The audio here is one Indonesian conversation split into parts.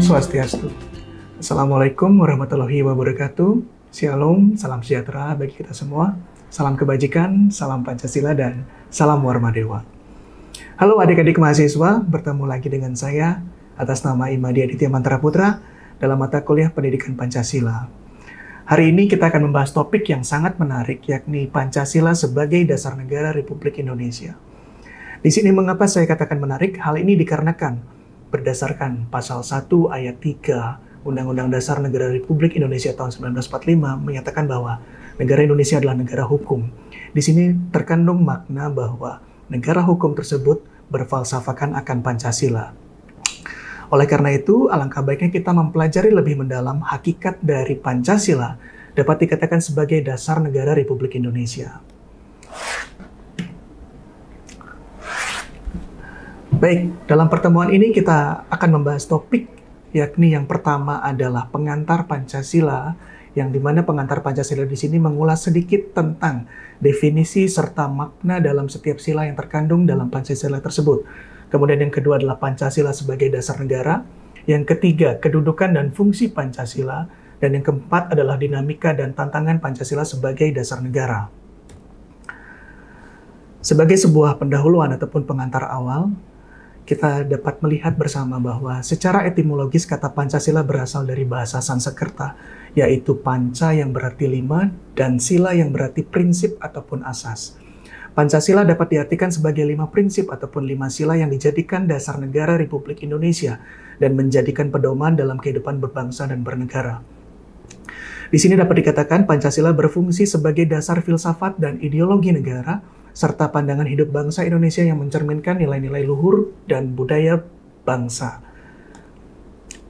Swastiastu. Assalamualaikum warahmatullahi wabarakatuh. Shalom, salam sejahtera bagi kita semua. Salam kebajikan, salam Pancasila, dan salam Warma Dewa. Halo adik-adik mahasiswa, bertemu lagi dengan saya atas nama Imadi Aditya Mantara Putra dalam mata kuliah Pendidikan Pancasila. Hari ini kita akan membahas topik yang sangat menarik, yakni Pancasila sebagai dasar negara Republik Indonesia. Di sini mengapa saya katakan menarik? Hal ini dikarenakan berdasarkan pasal 1 ayat 3 Undang-Undang Dasar Negara Republik Indonesia tahun 1945 menyatakan bahwa negara Indonesia adalah negara hukum. Di sini terkandung makna bahwa negara hukum tersebut berfalsafakan akan Pancasila. Oleh karena itu, alangkah baiknya kita mempelajari lebih mendalam hakikat dari Pancasila dapat dikatakan sebagai dasar negara Republik Indonesia. Baik, dalam pertemuan ini kita akan membahas topik, yakni yang pertama adalah pengantar Pancasila, yang dimana pengantar Pancasila di sini mengulas sedikit tentang definisi serta makna dalam setiap sila yang terkandung dalam Pancasila tersebut. Kemudian yang kedua adalah Pancasila sebagai dasar negara. Yang ketiga, kedudukan dan fungsi Pancasila. Dan yang keempat adalah dinamika dan tantangan Pancasila sebagai dasar negara. Sebagai sebuah pendahuluan ataupun pengantar awal, kita dapat melihat bersama bahwa secara etimologis kata Pancasila berasal dari bahasa Sanskerta, yaitu panca yang berarti 5 dan sila yang berarti prinsip ataupun asas. Pancasila dapat diartikan sebagai 5 prinsip ataupun 5 sila yang dijadikan dasar negara Republik Indonesia dan menjadikan pedoman dalam kehidupan berbangsa dan bernegara. Di sini dapat dikatakan Pancasila berfungsi sebagai dasar filsafat dan ideologi negara, serta pandangan hidup bangsa Indonesia yang mencerminkan nilai-nilai luhur dan budaya bangsa.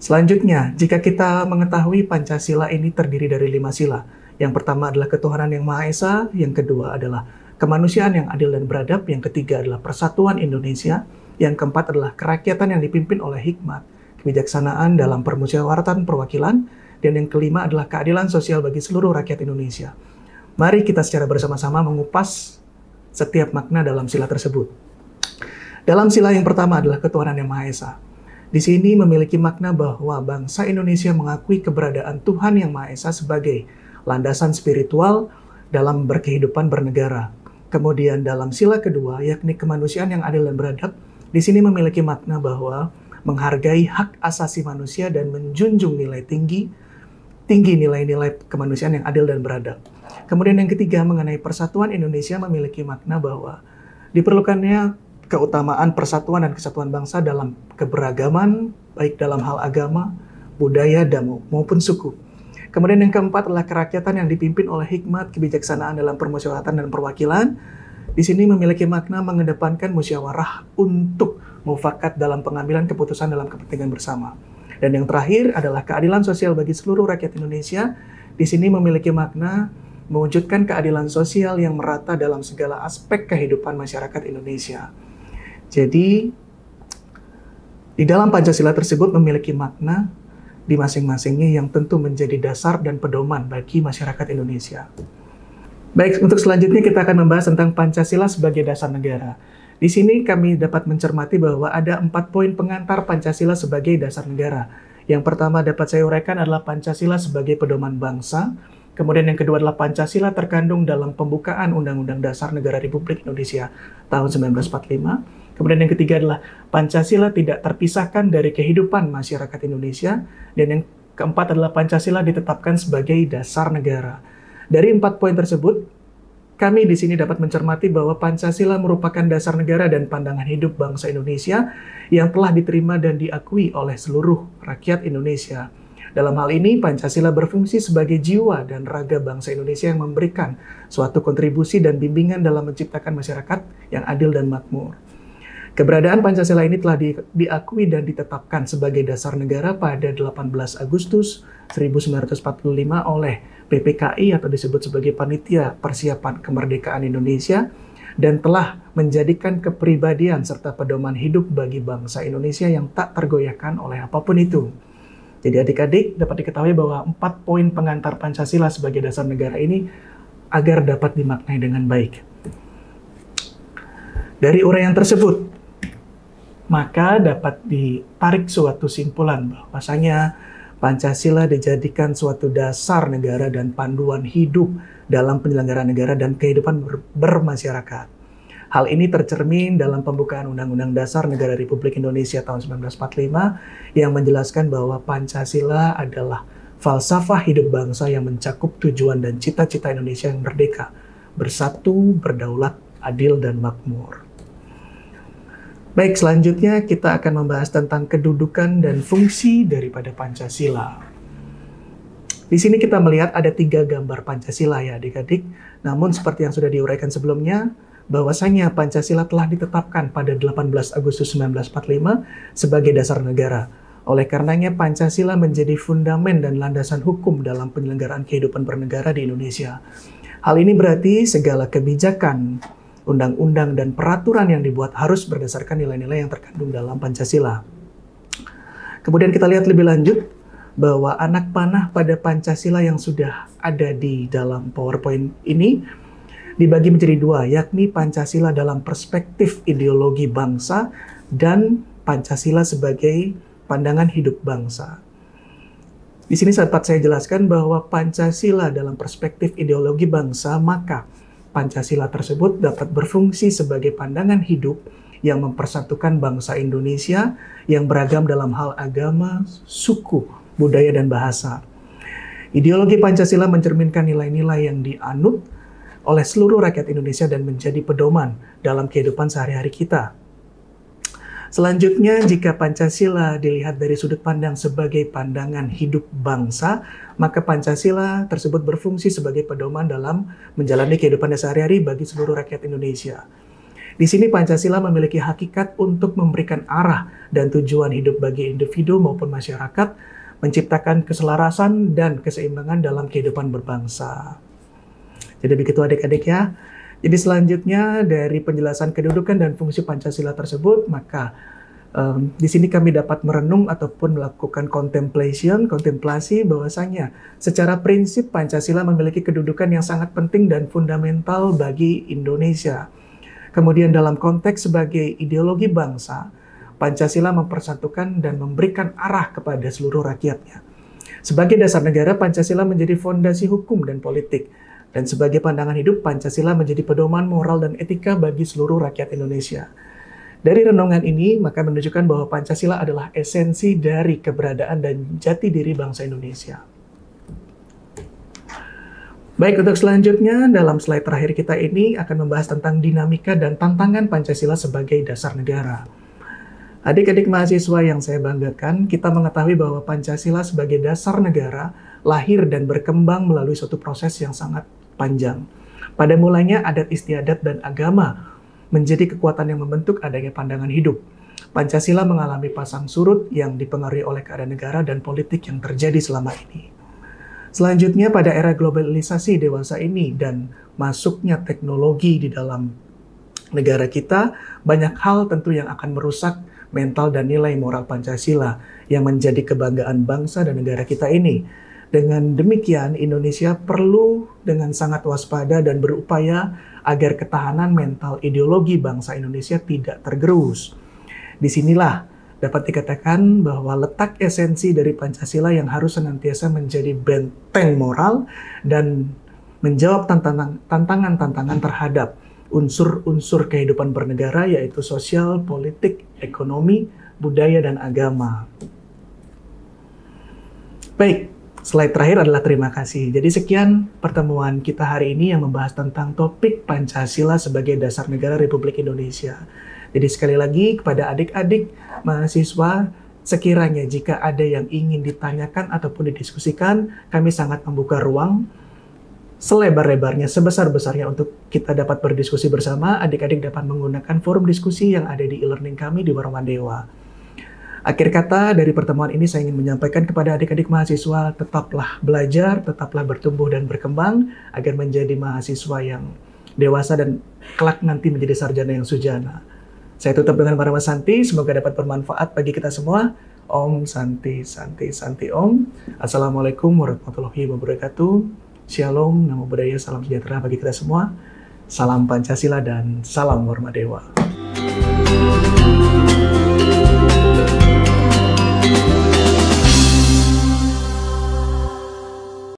Selanjutnya, jika kita mengetahui Pancasila ini terdiri dari 5 sila, yang pertama adalah ketuhanan yang Maha Esa, yang kedua adalah kemanusiaan yang adil dan beradab, yang ketiga adalah persatuan Indonesia, yang keempat adalah kerakyatan yang dipimpin oleh hikmat, kebijaksanaan dalam permusyawaratan perwakilan, dan yang kelima adalah keadilan sosial bagi seluruh rakyat Indonesia. Mari kita secara bersama-sama mengupas setiap makna dalam sila tersebut. Dalam sila yang pertama adalah ketuhanan yang Maha Esa. Di sini memiliki makna bahwa bangsa Indonesia mengakui keberadaan Tuhan yang Maha Esa sebagai landasan spiritual dalam berkehidupan bernegara. Kemudian dalam sila kedua, yakni kemanusiaan yang adil dan beradab, di sini memiliki makna bahwa menghargai hak asasi manusia dan menjunjung tinggi nilai-nilai kemanusiaan yang adil dan beradab. Kemudian yang ketiga, mengenai persatuan Indonesia memiliki makna bahwa diperlukannya keutamaan persatuan dan kesatuan bangsa dalam keberagaman, baik dalam hal agama, budaya, dan maupun suku. Kemudian yang keempat adalah kerakyatan yang dipimpin oleh hikmat, kebijaksanaan dalam permusyawaratan dan perwakilan. Di sini memiliki makna mengedepankan musyawarah untuk mufakat dalam pengambilan keputusan dalam kepentingan bersama. Dan yang terakhir adalah keadilan sosial bagi seluruh rakyat Indonesia. Di sini memiliki makna mewujudkan keadilan sosial yang merata dalam segala aspek kehidupan masyarakat Indonesia. Jadi, di dalam Pancasila tersebut memiliki makna di masing-masingnya yang tentu menjadi dasar dan pedoman bagi masyarakat Indonesia. Baik, untuk selanjutnya kita akan membahas tentang Pancasila sebagai dasar negara. Di sini kami dapat mencermati bahwa ada 4 poin pengantar Pancasila sebagai dasar negara. Yang pertama dapat saya uraikan adalah Pancasila sebagai pedoman bangsa. Kemudian yang kedua adalah Pancasila terkandung dalam pembukaan Undang-Undang Dasar Negara Republik Indonesia tahun 1945. Kemudian yang ketiga adalah Pancasila tidak terpisahkan dari kehidupan masyarakat Indonesia. Dan yang keempat adalah Pancasila ditetapkan sebagai dasar negara. Dari 4 poin tersebut, kami di sini dapat mencermati bahwa Pancasila merupakan dasar negara dan pandangan hidup bangsa Indonesia yang telah diterima dan diakui oleh seluruh rakyat Indonesia. Dalam hal ini, Pancasila berfungsi sebagai jiwa dan raga bangsa Indonesia yang memberikan suatu kontribusi dan bimbingan dalam menciptakan masyarakat yang adil dan makmur. Keberadaan Pancasila ini telah diakui dan ditetapkan sebagai dasar negara pada 18 Agustus 1945 oleh PPKI atau disebut sebagai Panitia Persiapan Kemerdekaan Indonesia dan telah menjadikan kepribadian serta pedoman hidup bagi bangsa Indonesia yang tak tergoyahkan oleh apapun itu. Jadi adik-adik dapat diketahui bahwa 4 poin pengantar Pancasila sebagai dasar negara ini agar dapat dimaknai dengan baik. Dari uraian tersebut, Maka dapat ditarik suatu simpulan bahwasanya Pancasila dijadikan suatu dasar negara dan panduan hidup dalam penyelenggaraan negara dan kehidupan bermasyarakat. Hal ini tercermin dalam pembukaan Undang-Undang Dasar Negara Republik Indonesia tahun 1945 yang menjelaskan bahwa Pancasila adalah falsafah hidup bangsa yang mencakup tujuan dan cita-cita Indonesia yang merdeka, bersatu, berdaulat, adil, dan makmur. Baik, selanjutnya kita akan membahas tentang kedudukan dan fungsi daripada Pancasila. Di sini kita melihat ada 3 gambar Pancasila ya adik-adik. Namun seperti yang sudah diuraikan sebelumnya, bahwasanya Pancasila telah ditetapkan pada 18 Agustus 1945 sebagai dasar negara. Oleh karenanya Pancasila menjadi fundamen dan landasan hukum dalam penyelenggaraan kehidupan bernegara di Indonesia. Hal ini berarti segala kebijakan, undang-undang, dan peraturan yang dibuat harus berdasarkan nilai-nilai yang terkandung dalam Pancasila. Kemudian kita lihat lebih lanjut bahwa anak panah pada Pancasila yang sudah ada di dalam PowerPoint ini dibagi menjadi 2, yakni Pancasila dalam perspektif ideologi bangsa dan Pancasila sebagai pandangan hidup bangsa. Di sini dapat saya jelaskan bahwa Pancasila dalam perspektif ideologi bangsa, maka Pancasila tersebut dapat berfungsi sebagai pandangan hidup yang mempersatukan bangsa Indonesia yang beragam dalam hal agama, suku, budaya, dan bahasa. Ideologi Pancasila mencerminkan nilai-nilai yang dianut oleh seluruh rakyat Indonesia dan menjadi pedoman dalam kehidupan sehari-hari kita. Selanjutnya, jika Pancasila dilihat dari sudut pandang sebagai pandangan hidup bangsa, maka Pancasila tersebut berfungsi sebagai pedoman dalam menjalani kehidupan sehari-hari bagi seluruh rakyat Indonesia. Di sini Pancasila memiliki hakikat untuk memberikan arah dan tujuan hidup bagi individu maupun masyarakat, menciptakan keselarasan dan keseimbangan dalam kehidupan berbangsa. Jadi begitu adik-adik ya. Jadi selanjutnya dari penjelasan kedudukan dan fungsi Pancasila tersebut, maka di sini kami dapat merenung ataupun melakukan kontemplasi bahwasanya secara prinsip Pancasila memiliki kedudukan yang sangat penting dan fundamental bagi Indonesia. Kemudian dalam konteks sebagai ideologi bangsa, Pancasila mempersatukan dan memberikan arah kepada seluruh rakyatnya. Sebagai dasar negara, Pancasila menjadi fondasi hukum dan politik. Dan sebagai pandangan hidup, Pancasila menjadi pedoman moral dan etika bagi seluruh rakyat Indonesia. Dari renungan ini, maka menunjukkan bahwa Pancasila adalah esensi dari keberadaan dan jati diri bangsa Indonesia. Baik, untuk selanjutnya, dalam slide terakhir kita ini akan membahas tentang dinamika dan tantangan Pancasila sebagai dasar negara. Adik-adik mahasiswa yang saya banggakan, kita mengetahui bahwa Pancasila sebagai dasar negara lahir dan berkembang melalui suatu proses yang sangat panjang. Pada mulanya adat istiadat dan agama menjadi kekuatan yang membentuk adanya pandangan hidup. Pancasila mengalami pasang surut yang dipengaruhi oleh keadaan negara dan politik yang terjadi selama ini. Selanjutnya pada era globalisasi dewasa ini dan masuknya teknologi di dalam negara kita, banyak hal tentu yang akan merusak mental dan nilai moral Pancasila yang menjadi kebanggaan bangsa dan negara kita ini. Dengan demikian, Indonesia perlu dengan sangat waspada dan berupaya agar ketahanan mental ideologi bangsa Indonesia tidak tergerus. Disinilah dapat dikatakan bahwa letak esensi dari Pancasila yang harus senantiasa menjadi benteng moral dan menjawab tantangan-tantangan terhadap unsur-unsur kehidupan bernegara, yaitu sosial, politik, ekonomi, budaya, dan agama. Baik. Slide terakhir adalah terima kasih. Jadi sekian pertemuan kita hari ini yang membahas tentang topik Pancasila sebagai dasar negara Republik Indonesia. Jadi sekali lagi kepada adik-adik mahasiswa, sekiranya jika ada yang ingin ditanyakan ataupun didiskusikan, kami sangat membuka ruang selebar-lebarnya, sebesar-besarnya untuk kita dapat berdiskusi bersama. Adik-adik dapat menggunakan forum diskusi yang ada di e-learning kami di Warung Mandewa. Akhir kata dari pertemuan ini saya ingin menyampaikan kepada adik-adik mahasiswa, tetaplah belajar, tetaplah bertumbuh dan berkembang agar menjadi mahasiswa yang dewasa dan kelak nanti menjadi sarjana yang sujana. Saya tutup dengan Parama Santi, semoga dapat bermanfaat bagi kita semua. Om Santi, Santi, Santi Om. Assalamualaikum warahmatullahi wabarakatuh. Shalom, namo buddhaya, salam sejahtera bagi kita semua. Salam Pancasila dan salam Warma Dewa.